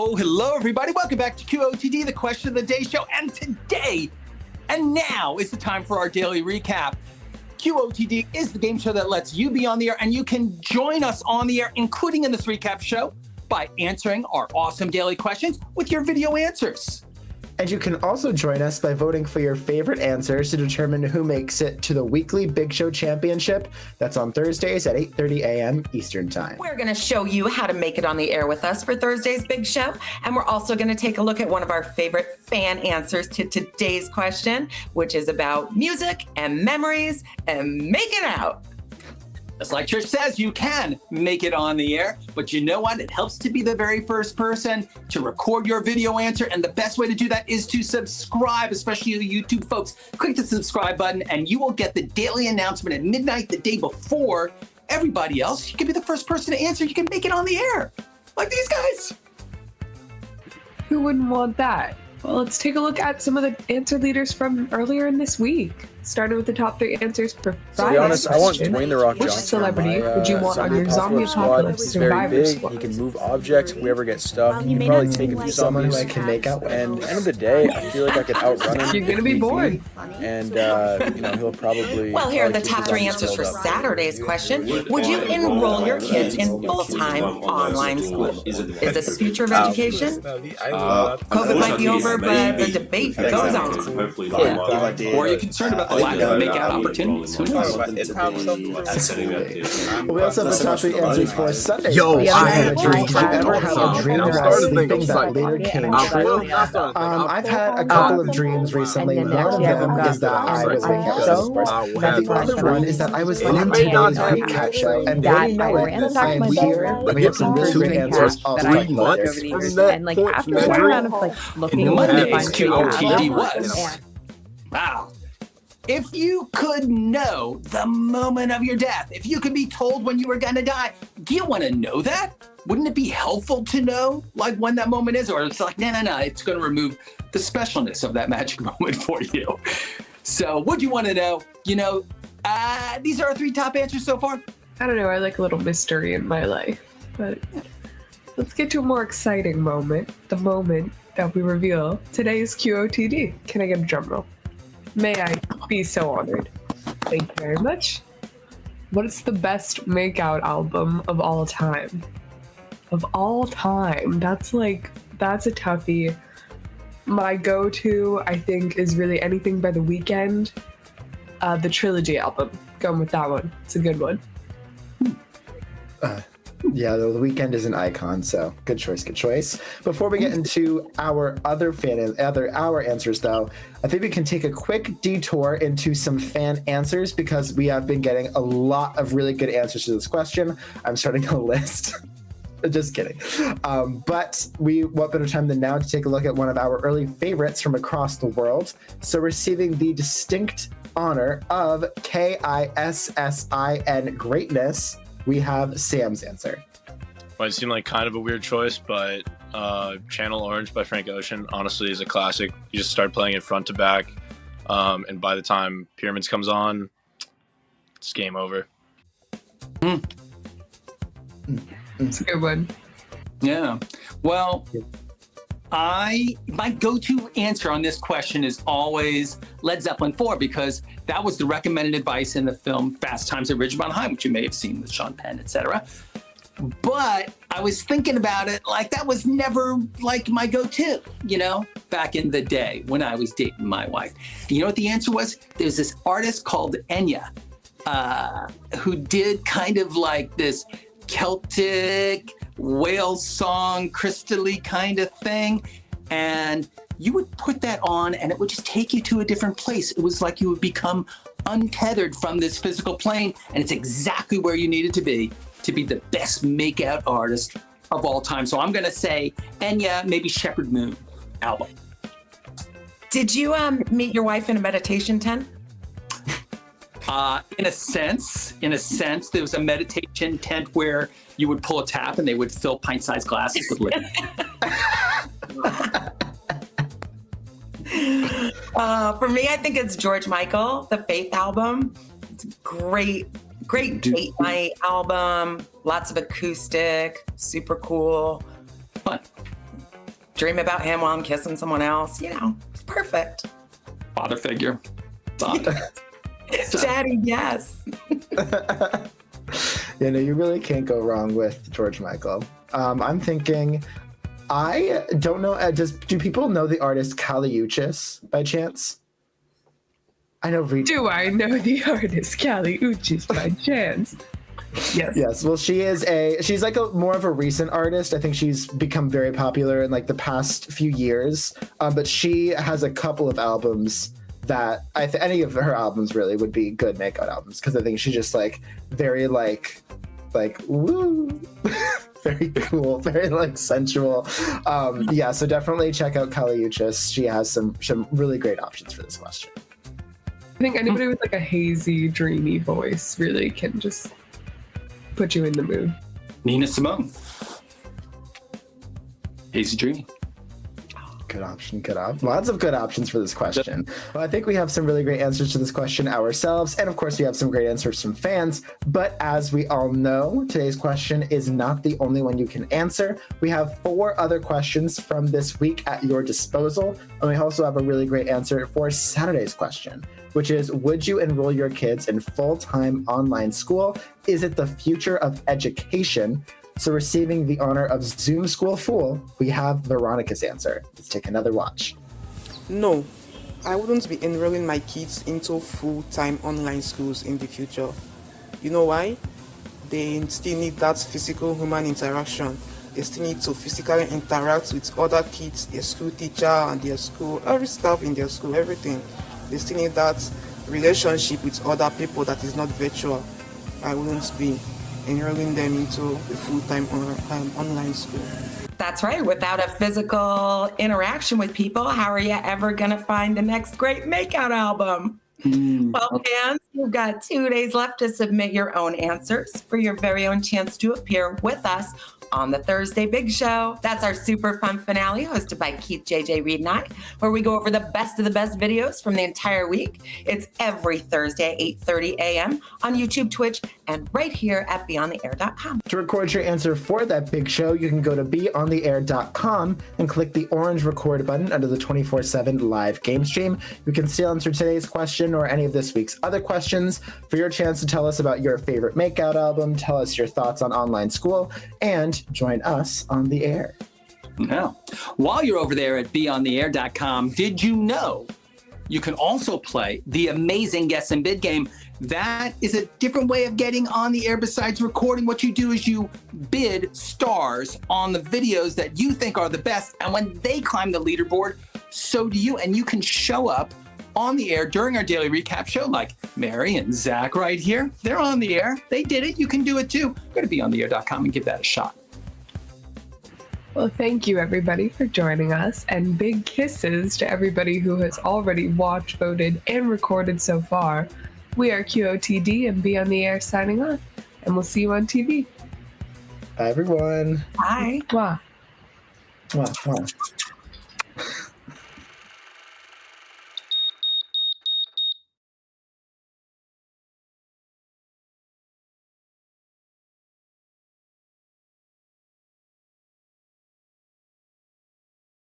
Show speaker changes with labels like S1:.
S1: Oh, hello, everybody. Welcome back to QOTD, the Question of the Day show. And today, and now, is the time for our daily recap. QOTD is the game show that lets you be on the air, and you can join us on the air, including in this recap show, by answering our awesome daily questions with your video answers.
S2: And you can also join us by voting for your favorite answers to determine who makes it to the weekly Big Show Championship. That's on Thursdays at 8:30 a.m. Eastern Time.
S3: We're going to show you how to make it on the air with us for Thursday's Big Show. And we're also going to take a look at one of our favorite fan answers to today's question, which is about music and memories and making out.
S1: Just like Trish says, you can make it on the air, but you know what? It helps to be the very first person to record your video answer, and the best way to do that is to subscribe, especially you YouTube folks. Click the subscribe button, and you will get the daily announcement at midnight the day before everybody else. You can be the first person to answer. You can make it on the air, like these guys.
S4: Who wouldn't want that? Well, let's take a look at some of the answer leaders from earlier in this week. Started with the top 3 answers for Friday's
S5: To be honest, I want Dwayne The Rock
S4: Which
S5: Johnson.
S4: celebrity would you want on your zombie apocalypse
S5: He's very
S4: survivor
S5: big.
S4: squad?
S5: He can move objects. If we ever get stuck, he can probably take a few
S2: Someone who
S5: zombies.
S2: I can make out with.
S5: And at the end of the day, I feel like I could outrun him.
S4: You're gonna be bored.
S5: And he'll probably.
S3: Well, here are the
S5: keep
S3: top
S5: his
S3: 3
S5: zombies
S3: answers for
S5: filled up.
S3: Saturday's question. Would you enroll your kids in full-time online school? Is it the future of education? COVID might be over, but the debate goes on.
S1: Or are you concerned about the lack of make-out opportunities? Who knows?
S2: We also have the top 3 answers for Sunday.
S6: Yo,
S2: question.
S6: I had a
S2: Did
S6: dream.
S2: you ever have a dream about sleeping that later came true? I've had a couple of dreams recently. One of them is that I was making out with this person. And the other one is that I was on today's recap show. And when you know it, I am here. And we have some really great answers. Also,
S6: and like after a round of like looking
S1: And Monday's
S6: at
S1: QOTD was, wow. If you could know the moment of your death, if you could be told when you were gonna die, do you want to know that? Wouldn't it be helpful to know like when that moment is? Or it's like, no, it's gonna remove the specialness of that magic moment for you. So would you want to know? You know, these are our 3 top answers so far.
S4: I don't know, I like a little mystery in my life. But let's get to a more exciting moment. The moment that we reveal today's QOTD. Can I get a drum roll? May I be so honored. Thank you very much. What is the best Makeout album of all time? Of all time? That's a toughie. My go-to, I think, is really Anything by The Weeknd. The Trilogy album. Going with that one. It's a good one.
S2: Yeah, The Weeknd is an icon, so good choice. Before we get into our other our answers, though, I think we can take a quick detour into some fan answers because we have been getting a lot of really good answers to this question. I'm starting a list. Just kidding. But what better time than now to take a look at one of our early favorites from across the world. So receiving the distinct honor of KISSIN greatness, we have Sam's answer.
S7: Might seem like kind of a weird choice, but Channel Orange by Frank Ocean honestly is a classic. You just start playing it front to back, and by the time Pyramids comes on, it's game over.
S4: It's a good one.
S1: Yeah. Well, my go-to answer on this question is always Led Zeppelin 4 because that was the recommended advice in the film Fast Times at Ridgemont High, which you may have seen with Sean Penn, etc. But I was thinking about it, like that was never like my go-to, back in the day when I was dating my wife. You know what the answer was? There's this artist called Enya who did kind of like this Celtic whale song, crystally kind of thing. And you would put that on and it would just take you to a different place. It was like you would become untethered from this physical plane. And it's exactly where you needed to be the best makeout artist of all time. So I'm going to say Enya, maybe Shepherd Moon album.
S3: Did you meet your wife in a meditation tent?
S1: In a sense, there was a meditation tent where you would pull a tap and they would fill pint-sized glasses with liquid.
S3: For me, I think it's George Michael, the Faith album. It's a great date night album. Lots of acoustic, super cool.
S1: Fun.
S3: dream about him while I'm kissing someone else. You know, it's perfect.
S1: Father figure.
S3: Daddy, yes.
S2: You know, you really can't go wrong with George Michael. I'm thinking, I don't know, do people know the artist Kaliuchis by chance? I know.
S4: Do I know the artist Kali Uchis by chance? Yes.
S2: Yes. Well, she's like more of a recent artist. I think she's become very popular in like the past few years. But she has a couple of albums that any of her albums really would be good Makeout albums, because I think she's just like very like woo, very cool, very like sensual. Yeah. So definitely check out Kaliuchis. She has some really great options for this question.
S4: I think anybody with like a hazy, dreamy voice really can just put you in the mood.
S1: Nina Simone. Hazy Dreamy.
S2: Good option, good option. Lots of good options for this question. Well, I think we have some really great answers to this question ourselves. And of course, we have some great answers from fans. But as we all know, today's question is not the only one you can answer. We have 4 other questions from this week at your disposal. And we also have a really great answer for Saturday's question, which is, would you enroll your kids in full-time online school? Is it the future of education? So receiving the honor of Zoom School Fool, we have Veronica's answer. Let's take another watch.
S8: No, I wouldn't be enrolling my kids into full-time online schools in the future. You know why? They still need that physical human interaction. They still need to physically interact with other kids, their school teacher and their school, every staff in their school, everything. They still need that relationship with other people that is not virtual. I wouldn't be enrolling them into a full-time online school.
S3: That's right. Without a physical interaction with people, how are you ever going to find the next great Makeout album? Well, fans, you've got 2 days left to submit your own answers for your very own chance to appear with us on the Thursday Big Show. That's our super fun finale hosted by Keith, JJ, Reed, and I, where we go over the best of the best videos from the entire week. It's every Thursday at 8:30 a.m. on YouTube, Twitch, and right here at beyondtheair.com.
S2: To record your answer for that big show, you can go to beyondtheair.com and click the orange record button under the 24/7 live game stream. You can still answer today's question or any of this week's other questions for your chance to tell us about your favorite Makeout album, tell us your thoughts on online school, and join us on the air.
S1: Now, while you're over there at beyondtheair.com, did you know you can also play the amazing Guess and Bid game? That is a different way of getting on the air besides recording. What you do is you bid stars on the videos that you think are the best. And when they climb the leaderboard, so do you. And you can show up on the air during our daily recap show, like Mary and Zach right here. They're on the air. They did it. You can do it too. Go to beyondtheair.com and give that a shot.
S4: Well, thank you everybody for joining us, and big kisses to everybody who has already watched, voted, and recorded so far. We are QOTD and Be on the Air signing off, and we'll see you on TV.
S2: Bye, everyone.
S3: Bye.
S4: Mwah.
S2: Mwah, mwah.